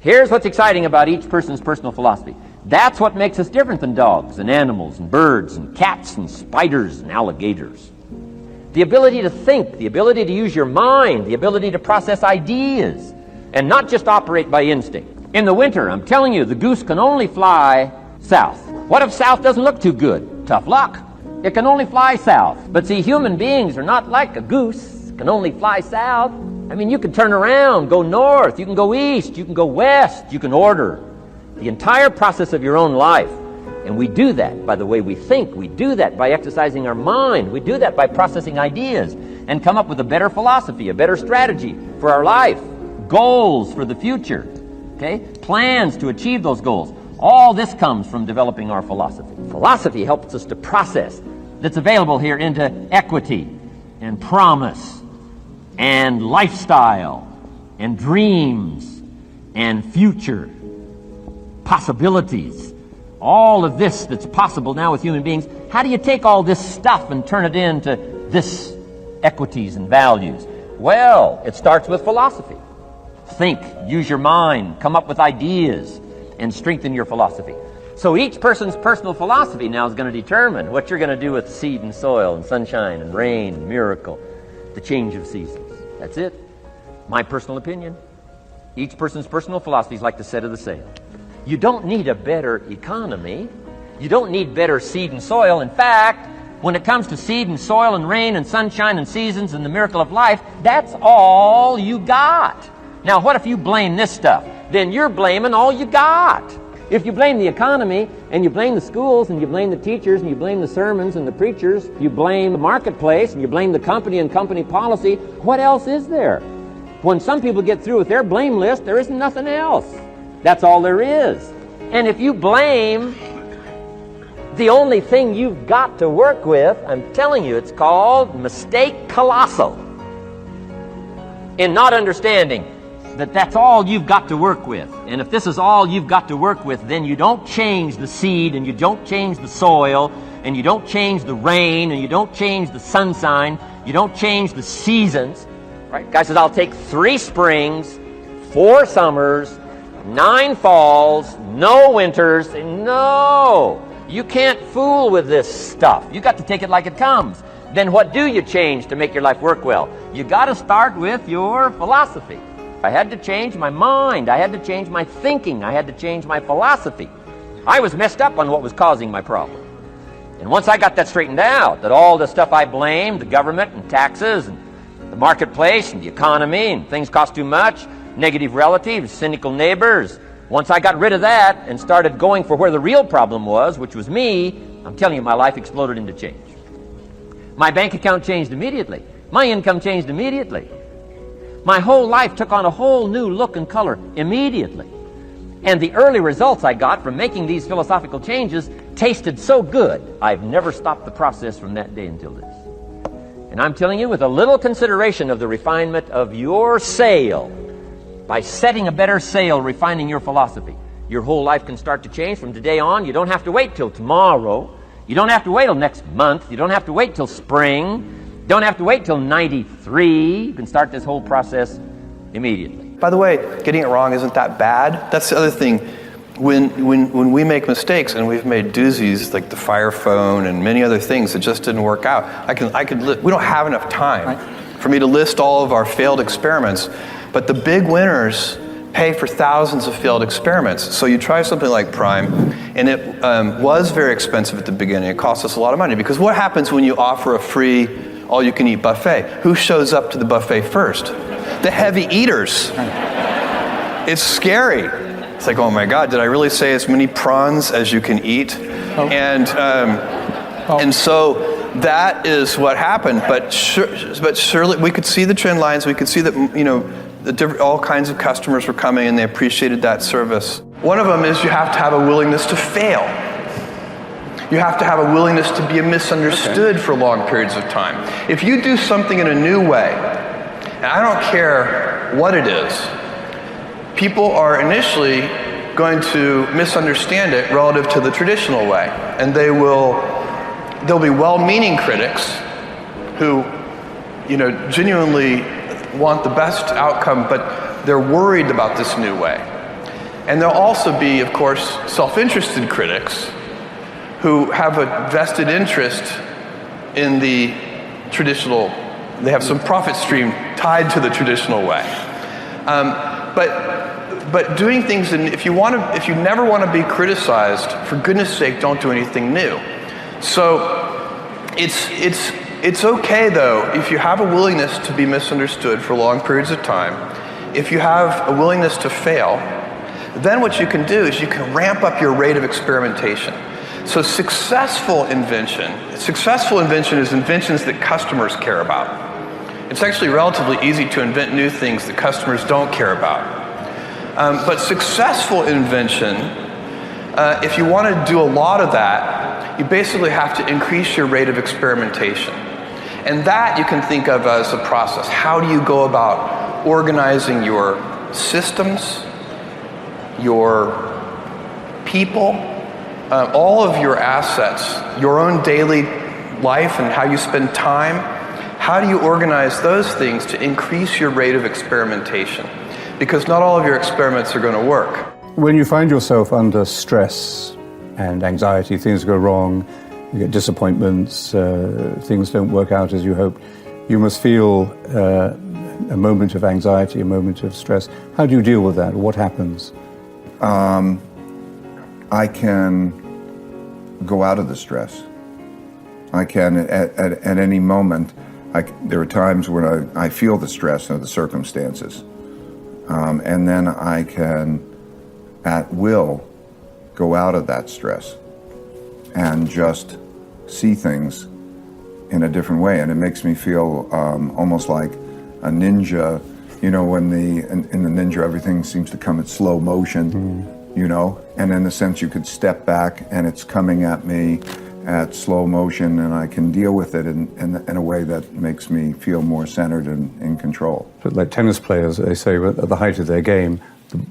Here's what's exciting about each person's personal philosophy. That's what makes us different than dogs and animals and birds and cats and spiders and alligators. The ability to think, the ability to use your mind, the ability to process ideas, and not just operate by instinct. In the winter, I'm telling you, the goose can only fly south. What if south doesn't look too good? Tough luck. It can only fly south. But see, human beings are not like a goose. It can only fly south. I mean, you can turn around, go north, you can go east, you can go west, you can order the entire process of your own life. And we do that by the way we think. We do that by exercising our mind. We do that by processing ideas and come up with a better philosophy, a better strategy for our life, goals for the future, okay? Plans to achieve those goals. All this comes from developing our philosophy. Philosophy helps us to process that's available here into equity and promise and lifestyle and dreams and future possibilities. All of this that's possible now with human beings. How do you take all this stuff and turn it into this equities and values? Well, it starts with philosophy. Think, use your mind, come up with ideas, and strengthen your philosophy. So each person's personal philosophy now is going to determine what you're going to do with seed and soil and sunshine and rain and miracle, the change of seasons. That's it. My personal opinion. Each person's personal philosophy is like the set of the sail. You don't need a better economy. You don't need better seed and soil. In fact, when it comes to seed and soil and rain and sunshine and seasons and the miracle of life, that's all you got. Now, what if you blame this stuff? Then you're blaming all you got. If you blame the economy, and you blame the schools, and you blame the teachers, and you blame the sermons and the preachers, you blame the marketplace, and you blame the company and company policy, what else is there? When some people get through with their blame list, there isn't nothing else. That's all there is. And if you blame the only thing you've got to work with, I'm telling you, it's called mistake colossal. In not understanding that that's all you've got to work with. And if this is all you've got to work with, then you don't change the seed, and you don't change the soil, and you don't change the rain, and you don't change the sunshine, you don't change the seasons. Right? Guy says, I'll take 3 springs, 4 summers, 9 falls, no winters. No, you can't fool with this stuff. You got to take it like it comes. Then what do you change to make your life work well? You got to start with your philosophy. I had to change my mind. I had to change my thinking. I had to change my philosophy. I was messed up on what was causing my problem. And once I got that straightened out, that all the stuff I blamed, the government and taxes and the marketplace and the economy and things cost too much, negative relatives, cynical neighbors, once I got rid of that and started going for where the real problem was, which was me, I'm telling you, my life exploded into change. My bank account changed immediately. My income changed immediately. My whole life took on a whole new look and color immediately. And the early results I got from making these philosophical changes tasted so good, I've never stopped the process from that day until this. And I'm telling you, with a little consideration of the refinement of your sail, by setting a better sail, refining your philosophy, your whole life can start to change from today on. You don't have to wait till tomorrow. You don't have to wait till next month. You don't have to wait till spring. Don't have to wait till 93. You can start this whole process immediately. By the way, getting it wrong isn't that bad. That's the other thing. When we make mistakes, and we've made doozies like the fire phone and many other things that just didn't work out, we don't have enough time for me to list all of our failed experiments. But the big winners pay for thousands of failed experiments. So you try something like Prime, and it was very expensive at the beginning. It cost us a lot of money, because what happens when you offer a free all-you-can-eat buffet? Who shows up to the buffet first? The heavy eaters. It's scary. It's like, oh my God, did I really say as many prawns as you can eat? Oh. And so that is what happened. But surely we could see the trend lines. We could see that all kinds of customers were coming, and they appreciated that service. One of them is you have to have a willingness to fail. You have to have a willingness to be misunderstood for long periods of time. If you do something in a new way, and I don't care what it is, people are initially going to misunderstand it relative to the traditional way. And there'll be well-meaning critics who, genuinely want the best outcome, but they're worried about this new way. And there'll also be, of course, self-interested critics who have a vested interest in the traditional, they have some profit stream tied to the traditional way. But doing things, if you never want to be criticized, for goodness sake, don't do anything new. So it's okay though, if you have a willingness to be misunderstood for long periods of time, if you have a willingness to fail, then what you can do is you can ramp up your rate of experimentation. So successful invention is inventions that customers care about. It's actually relatively easy to invent new things that customers don't care about. But successful invention, if you want to do a lot of that, you basically have to increase your rate of experimentation. And that you can think of as a process. How do you go about organizing your systems, your people, all of your assets, your own daily life and how you spend time? How do you organize those things to increase your rate of experimentation? Because not all of your experiments are going to work. When you find yourself under stress and anxiety, things go wrong, you get disappointments, things don't work out as you hoped, you must feel a moment of anxiety, a moment of stress. How do you deal with that? What happens? I can go out of the stress. I can, at any moment, there are times when I feel the stress of the circumstances. And then I can, at will, go out of that stress and just see things in a different way. And it makes me feel almost like a ninja, you know, when in the ninja everything seems to come at slow motion, you know, and in the sense you could step back and it's coming at me at slow motion and I can deal with it in a way that makes me feel more centered and in control. But like tennis players, they say at the height of their game,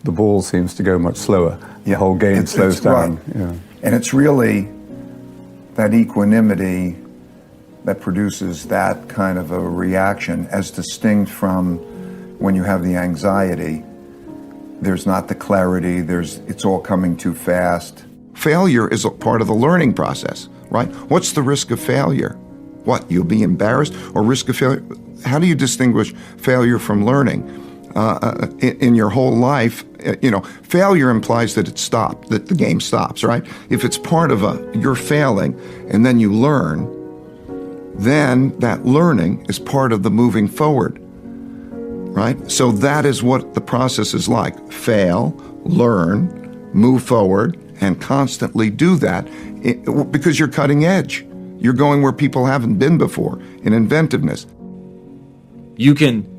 the ball seems to go much slower. The whole game slows down. Right. Yeah. And it's really that equanimity that produces that kind of a reaction as distinct from when you have the anxiety. There's not the clarity, it's all coming too fast. Failure is a part of the learning process, right? What's the risk of failure? What, you'll be embarrassed or risk of failure? How do you distinguish failure from learning? In your whole life, you know, failure implies that it stopped, that the game stops, right? If it's part of you're failing and then you learn, then that learning is part of the moving forward, right? So that is what the process is like. Fail, learn, move forward, and constantly do that because you're cutting edge. You're going where people haven't been before in inventiveness. You can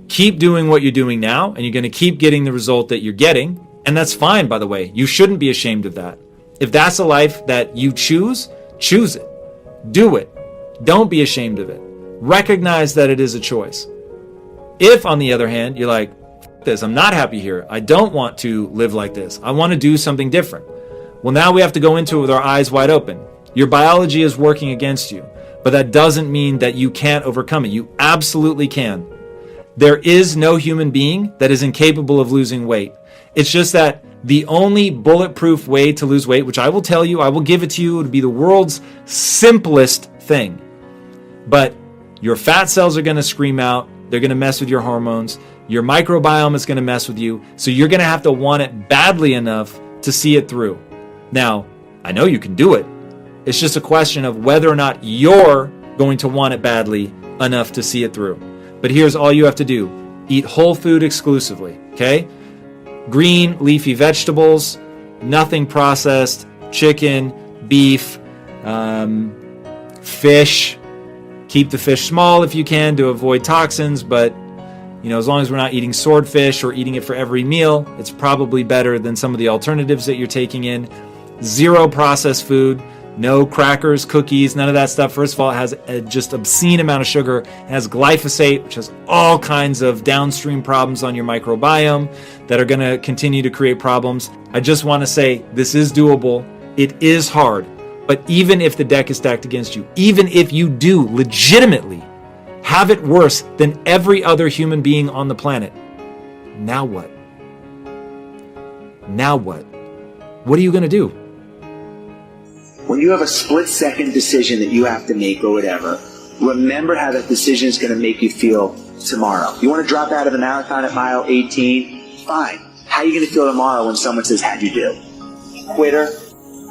keep doing what you're doing now, and you're going to keep getting the result that you're getting. And that's fine, by the way. You shouldn't be ashamed of that. If that's a life that you choose it. Do it. Don't be ashamed of it. Recognize that it is a choice. If, on the other hand, you're like, this, I'm not happy here. I don't want to live like this. I want to do something different. Well, now we have to go into it with our eyes wide open. Your biology is working against you, but that doesn't mean that you can't overcome it. You absolutely can. There is no human being that is incapable of losing weight. It's just that the only bulletproof way to lose weight, which I will tell you, I will give it to you, it would be the world's simplest thing. But your fat cells are going to scream out. They're going to mess with your hormones. Your microbiome is going to mess with you. So you're going to have to want it badly enough to see it through. Now, I know you can do it. It's just a question of whether or not you're going to want it badly enough to see it through. But here's all you have to do. Eat whole food exclusively, okay? Green, leafy vegetables, nothing processed, chicken, beef, fish. Keep the fish small if you can to avoid toxins, but you know, as long as we're not eating swordfish or eating it for every meal, it's probably better than some of the alternatives that you're taking in. Zero processed food, no crackers, cookies, none of that stuff. First of all, it has a just obscene amount of sugar. It has glyphosate, which has all kinds of downstream problems on your microbiome that are going to continue to create problems. I just want to say this is doable. It is hard. But even if the deck is stacked against you, even if you do legitimately have it worse than every other human being on the planet, now what? Now what? What are you going to do? When you have a split-second decision that you have to make or whatever, remember how that decision is going to make you feel tomorrow. You want to drop out of the marathon at mile 18? Fine. How are you going to feel tomorrow when someone says, how'd you do? Quitter.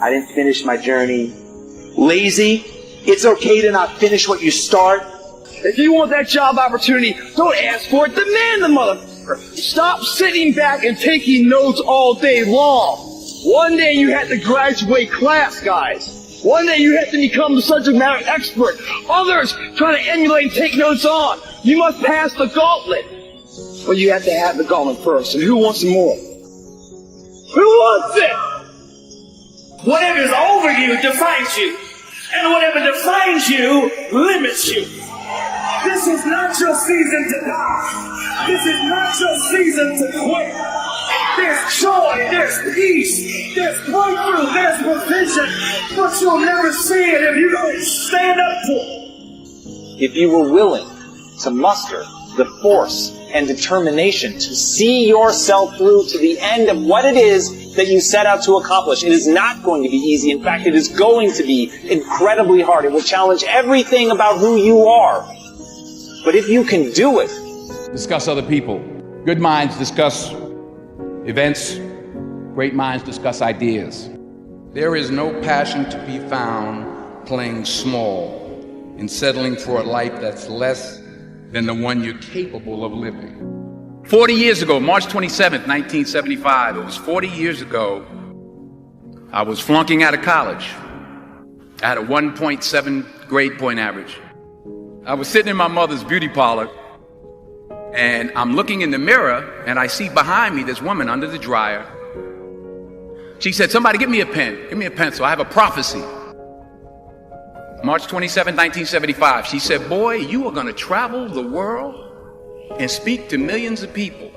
I didn't finish my journey. Lazy. It's okay to not finish what you start. If you want that job opportunity, don't ask for it. Demand the motherfucker. Stop sitting back and taking notes all day long. One day you have to graduate class, guys. One day you have to become the subject matter expert. Others try to emulate and take notes on. You must pass the gauntlet. But you have to have the gauntlet first. And who wants more? Who wants it? Whatever's over you defines you. And whatever defines you limits you. This is not your season to die. This is not your season to quit. There's joy, there's peace, there's breakthrough, there's provision, but you'll never see it if you don't stand up to it. If you were willing to muster the force and determination to see yourself through to the end of what it is that you set out to accomplish, it is not going to be easy. In fact, it is going to be incredibly hard. It will challenge everything about who you are. But if you can do it, discuss other people. Good minds discuss events. Great minds discuss ideas. There is no passion to be found playing small and settling for a life that's less than the one you're capable of living. 40 years ago, March 27th, 1975, it was 40 years ago, I was flunking out of college. I had a 1.7 grade point average. I was sitting in my mother's beauty parlor, and I'm looking in the mirror, and I see behind me this woman under the dryer. She said, somebody give me a pen, give me a pencil, I have a prophecy. March 27, 1975, she said, boy, you are going to travel the world and speak to millions of people.